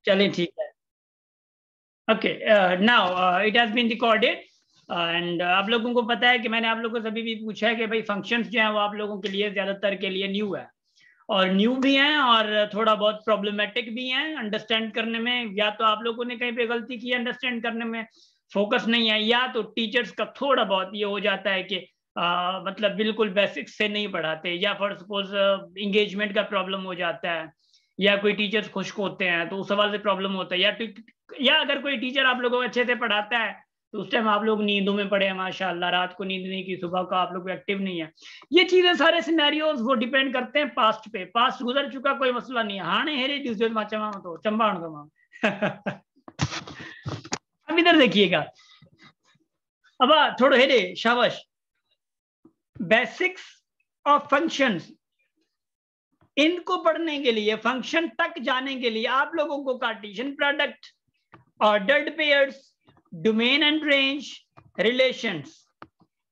चलिए ठीक है। Okay, now it has been recorded and आप लोगों को पता है कि मैंने आप लोगों से अभी भी पूछा है कि भाई फंक्शंस जो हैं वो आप लोगों के लिए ज्यादातर के लिए न्यू है, और न्यू भी हैं और थोड़ा बहुत प्रॉब्लमेटिक भी हैं अंडरस्टैंड करने में। या तो आप लोगों ने कहीं पे गलती की अंडरस्टैंड करने में, फोकस नहीं है, या तो टीचर्स का थोड़ा बहुत ये हो जाता है कि मतलब बिल्कुल बेसिक्स से नहीं पढ़ाते, या फॉर सपोज इंगेजमेंट का प्रॉब्लम हो जाता है, या कोई टीचर्स खुश्क होते हैं तो उस सवाल से प्रॉब्लम होता है, या अगर कोई टीचर आप लोगों को अच्छे से पढ़ाता है तो उस टाइम आप लोग नींदों में पड़े हैं माशाल्लाह, रात को नींद नहीं की, सुबह का आप लोग एक्टिव नहीं है। ये चीजें सारे सिनेरियोज वो डिपेंड करते हैं पास्ट पे। पास्ट गुजर चुका, कोई मसला नहीं है। हाने हेरे ट्यूसडे चमा तो चंबा अब इधर देखिएगा, अब थोड़ा हेरे शाबाश। बेसिक्स ऑफ फंक्शंस, इनको पढ़ने के लिए, फंक्शन तक जाने के लिए आप लोगों को Cartesian product, ordered pairs, domain and range, relations,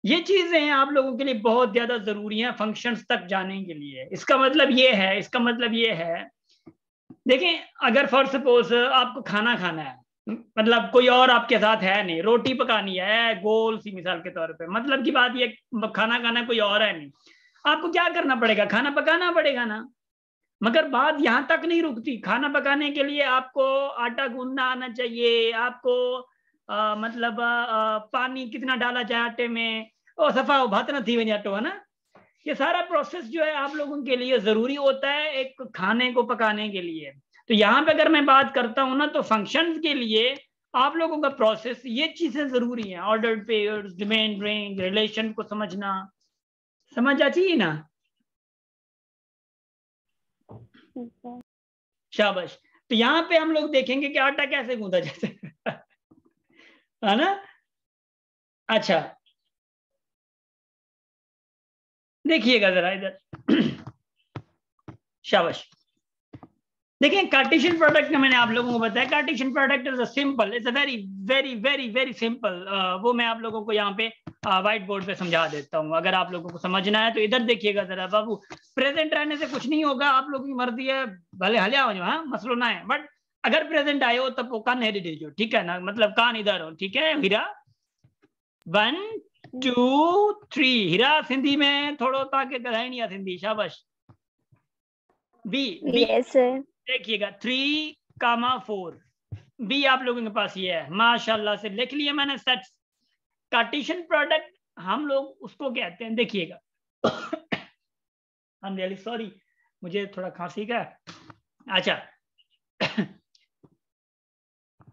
ये चीजें आप लोगों के लिए बहुत ज्यादा जरूरी हैं फंक्शंस तक जाने के लिए। इसका मतलब ये है, देखें, अगर फॉर सपोज आपको खाना खाना है, मतलब कोई और आपके साथ है नहीं, रोटी पकानी है गोल सी मिसाल के तौर पे, मतलब की बात ये खाना खाना कोई और है नहीं, आपको क्या करना पड़ेगा? खाना पकाना पड़ेगा ना। मगर बात यहां तक नहीं रुकती। खाना पकाने के लिए आपको आटा गूंदना आना चाहिए, आपको मतलब पानी कितना डाला जाए आटे में, और सफा भात ना थी वही आटो, है ना। ये सारा प्रोसेस जो है आप लोगों के लिए जरूरी होता है एक खाने को पकाने के लिए। तो यहाँ पे अगर मैं बात करता हूँ ना, तो फंक्शंस के लिए आप लोगों का प्रोसेस, ये चीजें जरूरी हैं। Ordered pairs, domain range, relation को समझना, समझ आती है ना? शाबाश। तो यहाँ पे हम लोग देखेंगे कि आटा कैसे गूंदा जाता है ना। अच्छा, देखिएगा जरा इधर शाबाश। देखिए, कार्टेशियन प्रोडक्ट का मैंने आप लोगों को बताया, Cartesian product is a simple, it's a very very very very simple. वो मैं आप लोगों को यहाँ पे व्हाइट बोर्ड पे समझा देता हूँ, अगर आप लोगों को समझना है तो इधर देखिएगा जरा बाबू। प्रेजेंट रहने से कुछ नहीं होगा, आप लोगों की मर्जी है, भले हल्या हो जाओ, हाँ मसलो ना है, बट अगर प्रेजेंट आए हो तब वो कान हेरी दीजिए, ठीक है ना, मतलब कान इधर हो, ठीक है हीरा। 1 2 3 हीरा सिंधी में थोड़ो ताकि ॻाल्हाइणी आहे सिंधी, शाबाश। B B yes sir. देखिएगा 3, 4, बी आप लोगों के पास ये है, माशाल्लाह से लिख लिया मैंने। सेट कार्टेशियन प्रोडक्ट हम लोग उसको कहते हैं, देखिएगा आई एम रियली सॉरी, मुझे थोड़ा खांसी का। अच्छा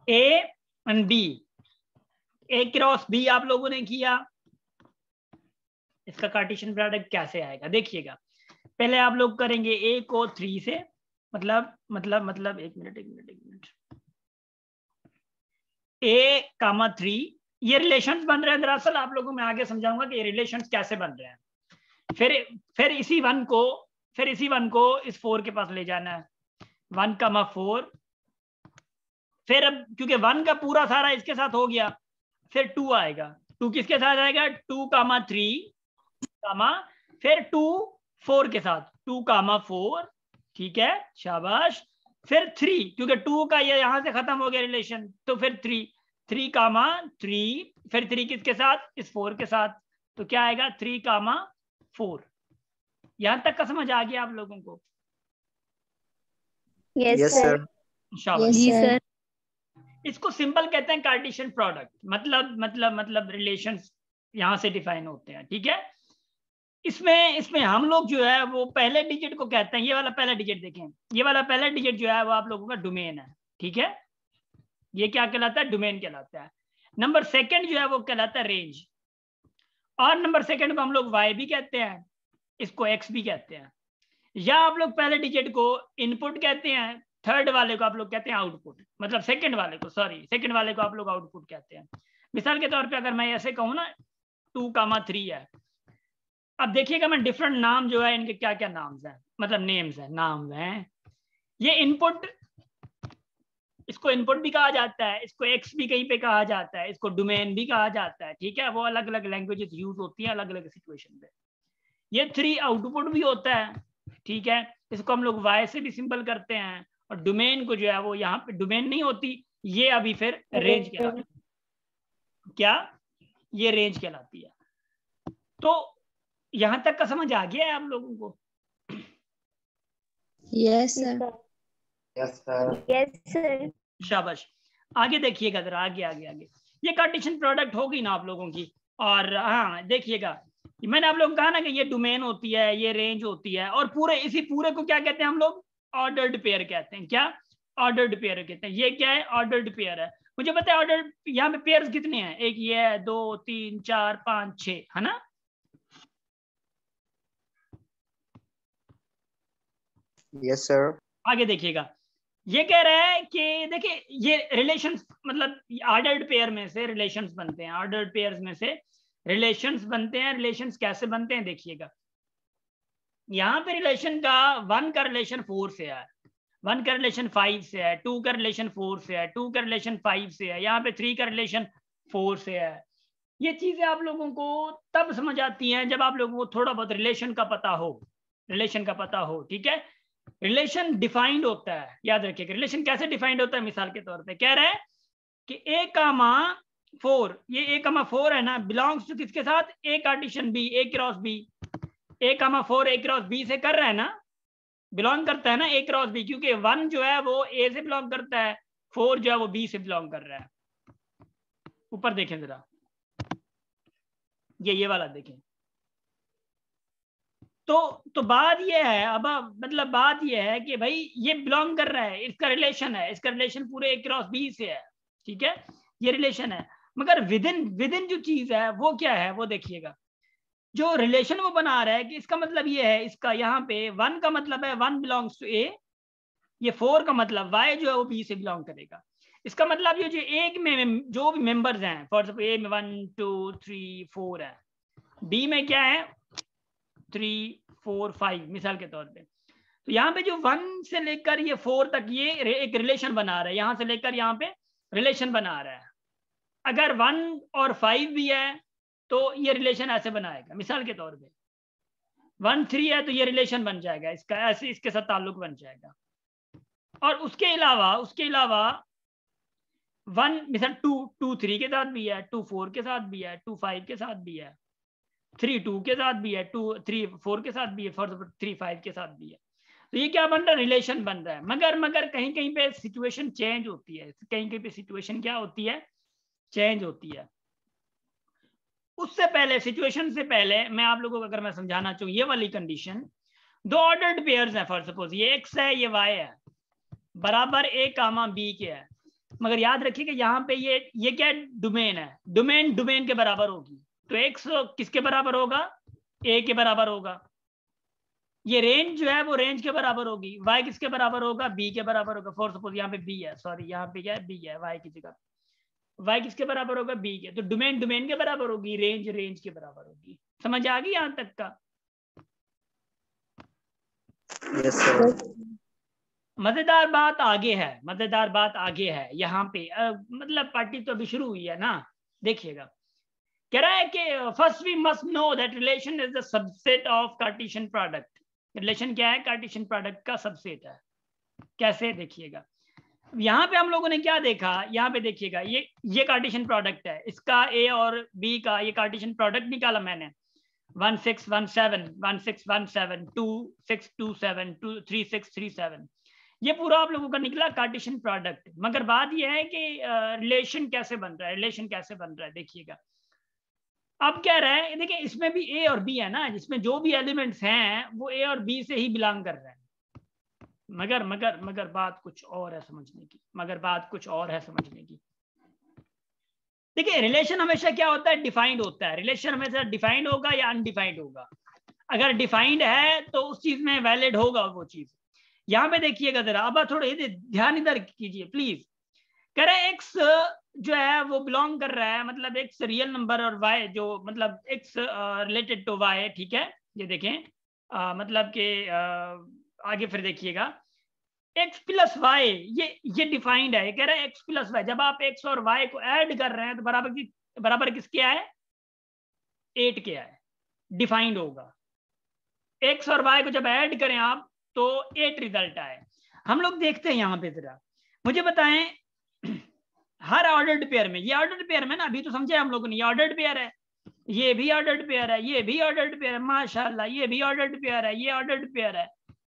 A and B, A cross B आप लोगों ने किया, इसका कार्टेशियन प्रोडक्ट कैसे आएगा देखिएगा। पहले आप लोग करेंगे ए को 3 से, मतलब एक मिनट, ए कामा 3, ये रिलेशंस बन रहे हैं। दरअसल आप लोगों को मैं आगे समझाऊंगा कि ये रिलेशंस कैसे बन रहे हैं। फिर इसी वन को इस 4 के पास ले जाना है, 1,4। फिर अब क्योंकि 1 का पूरा सारा इसके साथ हो गया, फिर 2 आएगा। 2 किसके साथ आएगा? 2,3, फिर 2 4 के साथ, 2,4, ठीक है शाबाश। फिर 3, क्योंकि 2 का ये यहां से खत्म हो गया रिलेशन, तो फिर 3,3, फिर 3 किसके साथ? इस 4 के साथ, तो क्या आएगा? 3,4। यहां तक का समझ आ गया आप लोगों को? Yes sir. शाबाश। जी सर। इसको सिंपल कहते हैं कार्टेशियन प्रोडक्ट, मतलब रिलेशंस यहां से डिफाइन होते हैं, ठीक है। इसमें हम लोग जो है वो पहले डिजिट को कहते हैं, ये वाला पहला डिजिट देखें, ये वाला पहला डिजिट जो है वो आप लोगों का डोमेन है, ठीक है। ये क्या कहलाता है? डोमेन कहलाता है। नंबर सेकंड जो है वो कहलाता है रेंज, और नंबर सेकंड को हम लोग वाई भी कहते हैं, इसको एक्स भी कहते हैं, या आप लोग पहले डिजिट को इनपुट कहते हैं, थर्ड वाले को आप लोग कहते हैं आउटपुट, मतलब सेकंड वाले को आप लोग आउटपुट कहते हैं। मिसाल के तौर पे अगर मैं ऐसे कहूँ ना 2,3 है, अब देखिएगा मैं डिफरेंट नाम जो है इनके क्या क्या नाम्स हैं, मतलब नेम्स हैं, नाम हैं। ये इनपुट, इसको इनपुट भी कहा जाता है, इसको एक्स भी कहीं पे कहा जाता है, इसको डोमेन भी कहा जाता है, ठीक है। वो अलग अलग लैंग्वेजेस यूज होती हैं अलग अलग सिचुएशन पे। ये 3 आउटपुट भी होता है, ठीक है। इसको हम लोग वाई से भी सिंपल करते हैं, और डोमेन को जो है वो यहाँ पे डोमेन नहीं होती, ये अभी फिर रेंज कहलाती है। क्या? ये रेंज कहलाती है। तो यहां तक का समझ आ गया है आप लोगों को? Yes sir. Yes sir. Yes sir. शाबाश। आगे देखिएगा जरा, आगे आगे आगे। ये कार्टेशियन प्रोडक्ट होगी ना आप लोगों की। और हाँ देखिएगा, मैंने आप लोगों को कहा ना कि ये डोमेन होती है, ये रेंज होती है, और पूरे इसी पूरे को क्या कहते हैं हम लोग? ऑर्डर्ड पेयर कहते हैं। क्या? ऑर्डर्ड पेयर कहते हैं। ये क्या है? ऑर्डर्ड पेयर है। मुझे पता है ऑर्डर यहाँ पे पेयर्स कितने हैं? एक ये है, 2 3 4 5 6, है ना? Yes sir. आगे देखिएगा, ये कह रहा है कि देखिए ये रिलेशंस, मतलब ऑर्डर्ड पेयर में से रिलेशंस बनते हैं, ऑर्डर्ड पेयर्स में से रिलेशंस बनते हैं। रिलेशंस कैसे बनते हैं देखिएगा, यहाँ पे रिलेशन का 1 का रिलेशन 4 से है, 1 का रिलेशन 5 से है, 2 का रिलेशन 4 से है, 2 का रिलेशन 5 से है, यहाँ पे 3 का रिलेशन 4 से है। ये चीजें आप लोगों को तब समझ आती हैं जब आप लोगों को थोड़ा बहुत रिलेशन का पता हो, रिलेशन का पता हो। ठीक है, रिलेशन डिफाइंड होता है, याद रखिएगा। रिलेशन कैसे डिफाइंड होता है? मिसाल के तौर पे कह रहे हैं कि A,4, ये A,4 है ना, बिलोंग्स टू किसके साथ? A cartesian B, A cross B. A,4 A cross B से कर रहा है ना, बिलोंग करता है ना A क्रॉस बी, क्योंकि 1 जो है वो A से बिलोंग करता है, 4 जो है वो B से बिलोंग कर रहा है। ऊपर देखें जरा, ये वाला देखें। तो बात ये है, अब मतलब बात ये है कि भाई ये बिलोंग कर रहा है, इसका रिलेशन है, इसका रिलेशन पूरे A क्रॉस बी से है। ठीक है, ये रिलेशन है। मगर विदिन जो चीज है वो क्या है, वो देखिएगा। जो रिलेशन वो बना रहा है कि इसका मतलब ये है, इसका यहाँ पे 1 का मतलब है 1 बिलोंग्स टू A, ये 4 का मतलब Y जो है वो B से बिलोंग करेगा। इसका मतलब ये जो एक में जो भी मेंबर्स हैं, फॉर एग्जांपल A में 1 2 3 4 है, B में क्या है 3 4 5 मिसाल के तौर पे। तो यहाँ पे जो 1 से लेकर ये 4 तक ये एक रिलेशन बना रहा है, यहाँ से लेकर यहाँ पे रिलेशन बना रहा है। अगर 1 और 5 भी है तो ये रिलेशन ऐसे बनाएगा। मिसाल के तौर पे 1 3 है तो ये रिलेशन बन जाएगा इसका, ऐसे इसके साथ ताल्लुक बन जाएगा। और उसके अलावा 1 मिसाल 2 3 के साथ भी है, 2 4 के साथ भी है, 2 5 के साथ भी है, 3 2 के साथ भी है, 2 3 4 के साथ भी है, 3 5 के साथ भी है। तो ये क्या बन रहा है? रिलेशन बन रहा है। मगर कहीं कहीं पे सिचुएशन चेंज होती है, कहीं कहीं पे सिचुएशन क्या होती है? चेंज होती है। उससे पहले, सिचुएशन से पहले मैं आप लोगों को अगर मैं समझाना चाहूँ, ये वाली कंडीशन, 2 ऑर्डर्ड पेयर्स हैं, फॉर सपोज ये एक्स है, ये वाई है, बराबर A कामा B के है। मगर याद रखिए कि यहाँ पे ये क्या डोमेन है, डोमेन के बराबर होगी। तो एक्स किसके बराबर होगा? A के बराबर होगा। ये रेंज जो है वो रेंज के बराबर होगी। Y किसके बराबर होगा? B के बराबर होगा। फॉर सपोज यहाँ पे B है, सॉरी यहाँ पे क्या है? B है, Y की जगह Y किसके बराबर होगा? B के। तो डोमेन के बराबर होगी, रेंज के बराबर होगी। समझ आ गई यहाँ तक का? Yes sir. मजेदार बात आगे है यहाँ पे। मतलब पार्टी तो अभी शुरू हुई है ना। देखिएगा, कह रहा है कि first we must know that relation is the subset of Cartesian product. Relation क्या है? कार्टेशियन प्रोडक्ट का सबसेट है। कैसे? देखिएगा, यहाँ पे हम लोगों ने क्या देखा, यहाँ पे देखिएगा, ये कार्टेशियन प्रोडक्ट है, इसका A और B का ये कार्टेशियन प्रोडक्ट निकाला मैंने। 1 6 1 7 1 6 1 7 2 6 2 7 2 3 6 3 7, ये पूरा आप लोगों का निकला कार्टेशियन प्रोडक्ट। मगर बात ये है कि रिलेशन कैसे बन रहा है, देखिएगा। अब कह रहा है, देखिए इसमें भी A और B है ना, जिसमें जो भी एलिमेंट्स हैं वो A और B से ही बिलोंग कर रहे हैं। मगर बात कुछ और है समझने की। देखिए रिलेशन हमेशा क्या होता है? डिफाइंड होता है। रिलेशन हमेशा डिफाइंड होगा या अनडिफाइंड होगा। अगर डिफाइंड है तो उस चीज में वैलिड होगा वो चीज। यहाँ पे देखिएगा जरा, अब थोड़ा ध्यान इधर कीजिए प्लीज। कह रहे एक्स जो है वो बिलोंग कर रहा है, मतलब एक्स रियल नंबर और वाई जो मतलब एक्स रिलेटेड टू वाई। ठीक है, ये देखें मतलब के आगे फिर देखिएगा, एक्स प्लस वाई ये डिफाइंड है। कह रहा है एक्स प्लस वाई, जब आप एक्स और वाई को ऐड कर रहे हैं तो बराबर किसके आए? 8 के आए, डिफाइंड होगा। एक्स और वाई को जब ऐड करें आप तो 8 रिजल्ट आए। हम लोग देखते हैं यहाँ पे जरा, मुझे बताएं हर ऑर्डर्ड पेयर में, ये ऑर्डर्ड पेयर में ना, अभी तो समझे हम लोगों ने, ये ऑर्डर्ड पेयर है, ये भी ऑर्डर्ड पेयर है, ये भी ऑर्डर्ड पेयर है, माशाल्लाह, ये भी ऑर्डर्ड पेयर है, ये ऑर्डर्ड पेयर है।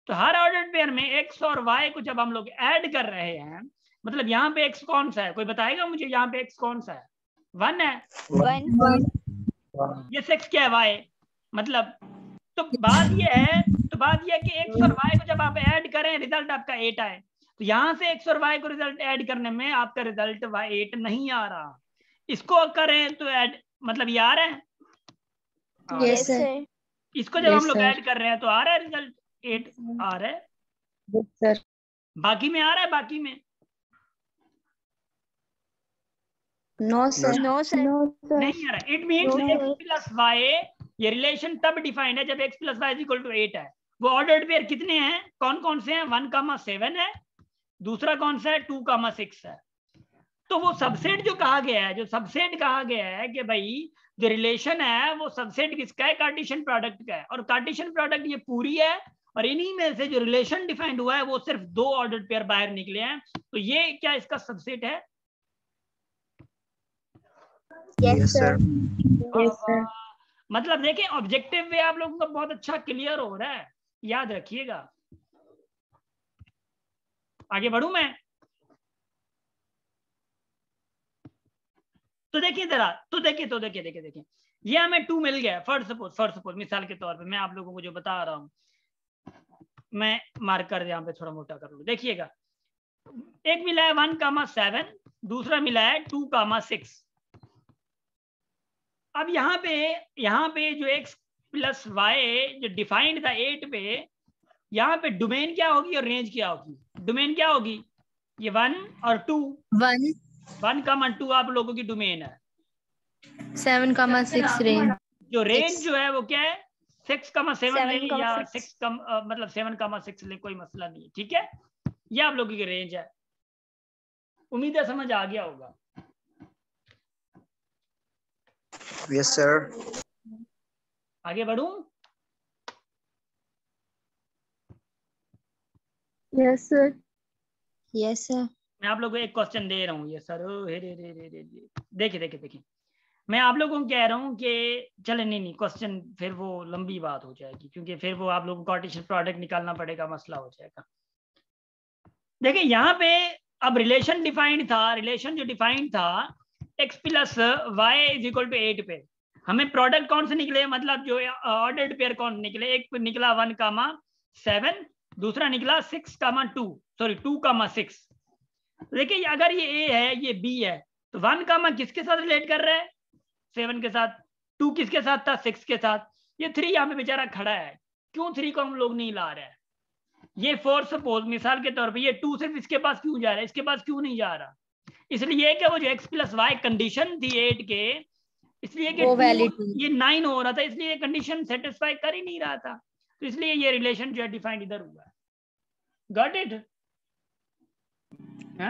तो हर ऑर्डर्ड पेयर में एक्स और वाई को जब हम लोग ऐड कर रहे हैं, मतलब यहाँ पे एक्स कौन सा है, कोई बताएगा मुझे यहाँ पे एक्स कौन सा है? 1 है। 1 ये 6 क्या है? वाई। मतलब तो बात ये है कि एक्स और वाई को जब आप ऐड करें रिजल्ट आपका 8 आए, तो यहां से एक्स और वाई को रिजल्ट ऐड करने में आपका रिजल्ट 8 नहीं आ रहा। इसको करें तो ऐड मतलब ये आ रहा है। यस सर, इसको जब हम लोग ऐड कर रहे हैं तो आ रहा है रिजल्ट 8 आ रहा है। सर बाकी में आ रहा है, बाकी में नो सर, नो सर, नहीं आ रहा। It means x plus y, ये रिलेशन तब डिफाइंड है जब x plus y equal to 8 है। वो ऑर्डर्ड पेयर कितने हैं, कौन कौन से हैं? 1,7 है, दूसरा कौन सा है? 2,6 है। तो वो सबसेट जो कहा गया है, जो सबसेट कहा गया है कि भाई जो रिलेशन है वो सबसेट किसका है? कार्टेशियन प्रोडक्ट का है। और कार्टेशियन प्रोडक्ट ये पूरी है, और इन्हीं में से जो रिलेशन डिफाइंड हुआ है वो सिर्फ 2 ऑर्डर्ड पेयर बाहर निकले हैं। तो ये क्या इसका सबसेट है? Yes, sir. मतलब देखें, ऑब्जेक्टिव वे आप लोगों का बहुत अच्छा क्लियर हो रहा है, याद रखिएगा। आगे बढ़ूं मैं? तो देखिए जरा, तो देखिए ये हमें 2 मिल गया। फर्स्ट सपोज मिसाल के तौर पे मैं आप लोगों को जो बता रहा हूं, मैं मार्कर यहाँ पे थोड़ा मोटा कर लूं। देखिएगा, एक मिला है 1,7, दूसरा मिला है 2,6। अब यहाँ पे जो x प्लस वाई जो डिफाइंड था 8 पे, यहाँ पे डोमेन क्या होगी और रेंज क्या होगी? डोमेन क्या होगी? ये 1 और 2, 1,2 आप लोगों की डोमेन है। 7,6 रेंज। जो रेंज जो है वो क्या है? 6,7 ले या 6 मतलब 7,6 ले, कोई मसला नहीं है, ठीक है। ये आप लोगों की रेंज है। उम्मीद है समझ आ गया होगा। Yes, sir. आगे बढ़ूं? Yes sir, yes sir. मैं आप लोगों को एक क्वेश्चन दे रहा हूँ। ये सर देखिए, मैं आप लोगों को कह रहा हूँ कि चले नहीं क्वेश्चन फिर वो लंबी बात हो जाएगी, क्योंकि फिर वो आप लोगों को कार्टेशियन प्रोडक्ट निकालना पड़ेगा, मसला हो जाएगा। देखिए यहाँ पे अब रिलेशन जो डिफाइंड था x plus y is equal to 8 पे, हमें प्रोडक्ट कौन से निकले? मतलब जो ऑर्डर्ड पेयर कौन निकले? एक निकला 1,7, दूसरा निकला 2,6। देखिए अगर ये a है, ये b है, तो 1, किसके साथ रिलेट कर रहा है? 7 के साथ। 2 किसके साथ था? 6 के साथ। ये 3 यहाँ पे बेचारा खड़ा है, क्यों 3 को हम लोग नहीं ला रहे हैं? ये 4 सपोज मिसाल के तौर पे ये 2 सिर्फ इसके पास क्यों जा रहा है, इसके पास क्यों नहीं जा रहा? इसलिए कि वो जो x प्लस वाई कंडीशन थी 8 के, इसलिए कि ये 9 हो रहा था, इसलिए ये कंडीशन सेटिस्फाई कर ही नहीं रहा था, तो इसलिए ये रिलेशन जो है डिफाइंड इधर हुआ है। Got it?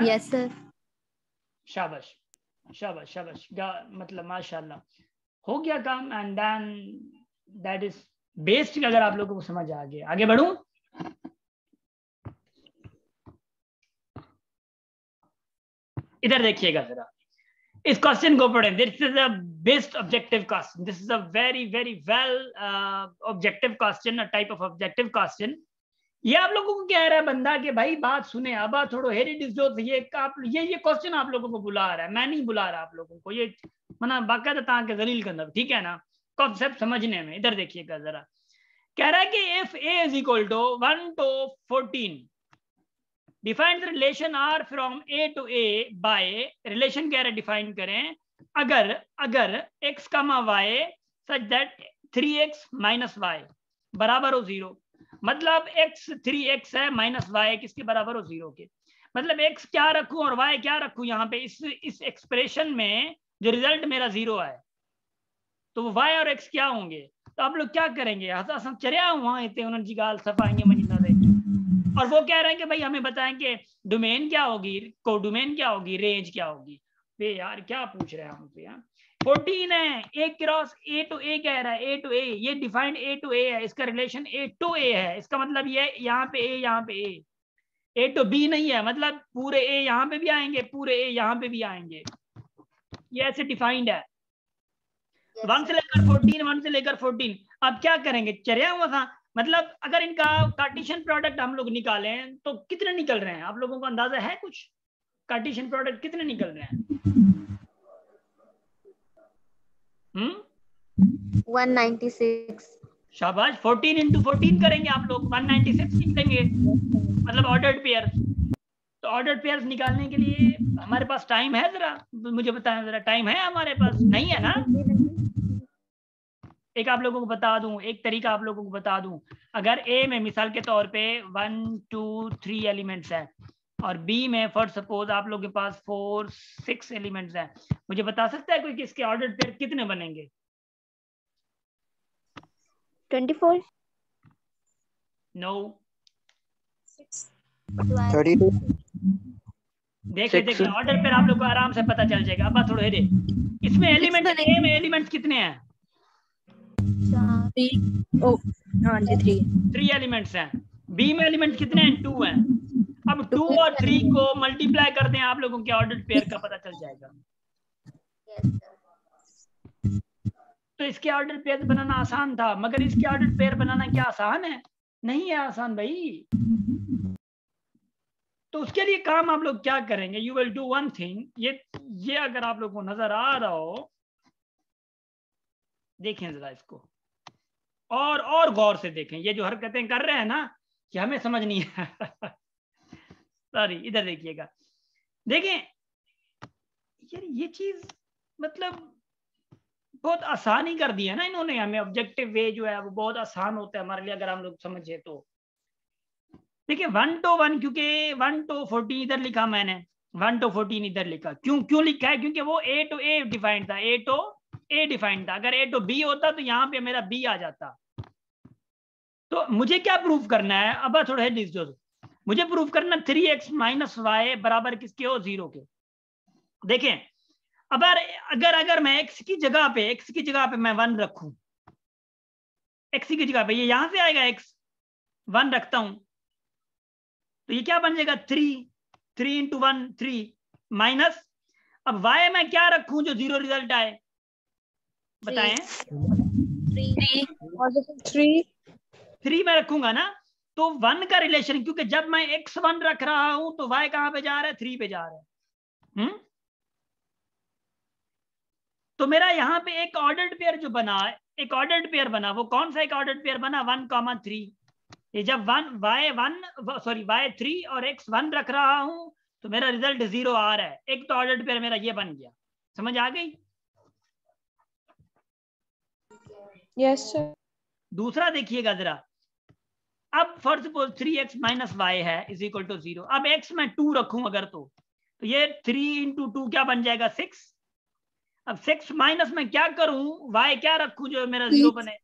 Yes sir. शाबाश शाबाश शाबाश, मतलब माशाल्लाह हो गया काम। And then that is based. अगर आप लोगों को समझ आ गया, आगे बढ़ूं? इधर देखिएगा जरा, इस क्वेश्चन को पढ़ें। This is a best objective question, this is a very very well objective question, a type of objective question. ये आप लोगों को कह रहा है बंदा कि भाई बात सुने, अब थोड़ो हेरी जो ये क्वेश्चन आप लोगों को बुला रहा है, मैं नहीं बुला रहा आप लोगों को, ये मना बाकायदा ताकि जलील करना, ठीक है ना, कॉन्सेप्ट समझने में। इधर देखिएगा जरा, कह रहा है कि if a is equal to 1 to 14 define the relation R from a to a by, relation कह रहे डिफाइन करें अगर x, y such that 3x minus y बराबर हो 0। मतलब x 3x है माइनस y किसके बराबर हो? 0 के। मतलब x क्या रखूं और y क्या रखूं? यहाँ पे इस एक्सप्रेशन में जो रिजल्ट मेरा 0 है, तो वो y और x क्या होंगे? तो आप लोग क्या करेंगे? चरिया वहां उन्होंने जी गाल सफाएंगे मनीना देंगे, और वो कह रहे हैं कि भाई हमें बताएं कि डोमेन क्या होगी, कोडोमेन क्या होगी, रेंज क्या होगी। वे यार क्या पूछ रहे हैं हमसे यार। 14 है, a cross a to a कह रहा है, a to a, ये डिफाइंड a to a है, इसका रिलेशन a to a है। इसका मतलब ये यहाँ पे a, यहाँ पे a, ए टू बी नहीं है, मतलब पूरे ए यहाँ पे भी आएंगे, पूरे ए यहाँ पे भी आएंगे, ये ऐसे डिफाइंड है। 1 से लेकर 14, 1 से लेकर 14। अब क्या करेंगे, चरिया हुआ था, मतलब अगर इनका कार्टेशियन प्रोडक्ट हम लोग निकालें तो कितने निकल रहे हैं, आप लोगों को अंदाजा है कुछ, कार्टेशियन प्रोडक्ट कितने निकल रहे हैं? 196। शाबाश, 14 into 14 करेंगे आप लोग, 196 निकलेंगे, मतलब ऑर्डर्ड पेयर। तो ऑर्डर्ड पेयर्स निकालने के लिए हमारे पास टाइम है, जरा मुझे बताएं, जरा टाइम है हमारे पास? नहीं है ना? एक आप लोगों को बता दूं, एक तरीका आप लोगों को बता दूं, अगर ए में मिसाल के तौर पे 1 2 3 एलिमेंट्स हैं और बी में फॉर सपोज आप लोगों के पास 4 6 एलिमेंट्स हैं, मुझे बता सकता है कोई कि इसके ऑर्डर्ड पेयर कितने बनेंगे? 24। नो। 32। देखे देखे ऑर्डर पेयर आप लोग को आराम से पता चल जाएगा। अब थोड़ा दे, इसमें एलिमेंट ए में एलिमेंट्स कितने हैं? 3 एलिमेंट्स हैं। बी में एलिमेंट्स कितने हैं? 2 हैं। अब 2 और 3 को मल्टीप्लाई कर दें, आप लोगों के ऑर्डर पेयर का पता चल जाएगा। तो इसके ऑर्डर पेयर बनाना आसान था, मगर इसके ऑर्डर पेयर बनाना क्या आसान है? नहीं है आसान भाई। तो उसके लिए काम आप लोग क्या करेंगे, you will do one thing, ये अगर आप लोग को नजर आ रहा हो, देखें जरा इसको और गौर से देखें। ये जो हरकतें कर रहे हैं ना, कि हमें समझ नहीं है सॉरी, इधर देखिएगा, देखें यार ये चीज मतलब बहुत आसानी कर दी है ना इन्होंने हमें। ऑब्जेक्टिव वे जो है वो बहुत आसान होता है हमारे लिए अगर हम लोग समझे तो। देखिए 1 to 1, क्योंकि 1 to 14 इधर लिखा मैंने, 1 to 14 इधर लिखा, क्यों लिखा है? क्योंकि वो A to A डिफाइंड था, A to A डिफाइंड था। अगर A to B होता तो यहाँ पे मेरा B आ जाता। तो मुझे क्या प्रूफ करना है? अब थोड़ा जो मुझे प्रूफ करना 3x - y बराबर किसके हो? 0 के। देखें अब अगर मैं x की जगह पे मैं 1 रखूं, x की जगह पे ये यहां से आएगा, x 1 रखता हूं तो ये क्या बन जाएगा? 3 into 1 3 माइनस, अब y में क्या रखूं जो 0 रिजल्ट आए, बताएं? 3 में रखूंगा ना, तो 1 का रिलेशन, क्योंकि जब मैं x 1 रख रहा हूं तो y कहां पे जा रहा है? 3 पे जा रहा है। तो मेरा यहाँ पे एक ऑर्डर्ड पेयर जो बना, एक ऑर्डर्ड पेयर बना, वो कौन सा एक ऑर्डर्ड पेयर बना? 1, 3। ये जब y3 और x 1 रख रहा हूं तो मेरा रिजल्ट 0 आ रहा है। एक तो ऑर्डर्ड पेयर मेरा ये बन गया, समझ आ गई? Yes sir. दूसरा देखिएगा जरा, अब फॉर सपोज 3x - y है इज इक्वल टू 0। अब x में 2 रखूं अगर तो ये 3 into 2 क्या बन जाएगा? 6। अब 6 माइनस में क्या करूं? y क्या रखूं जो मेरा 0 बने?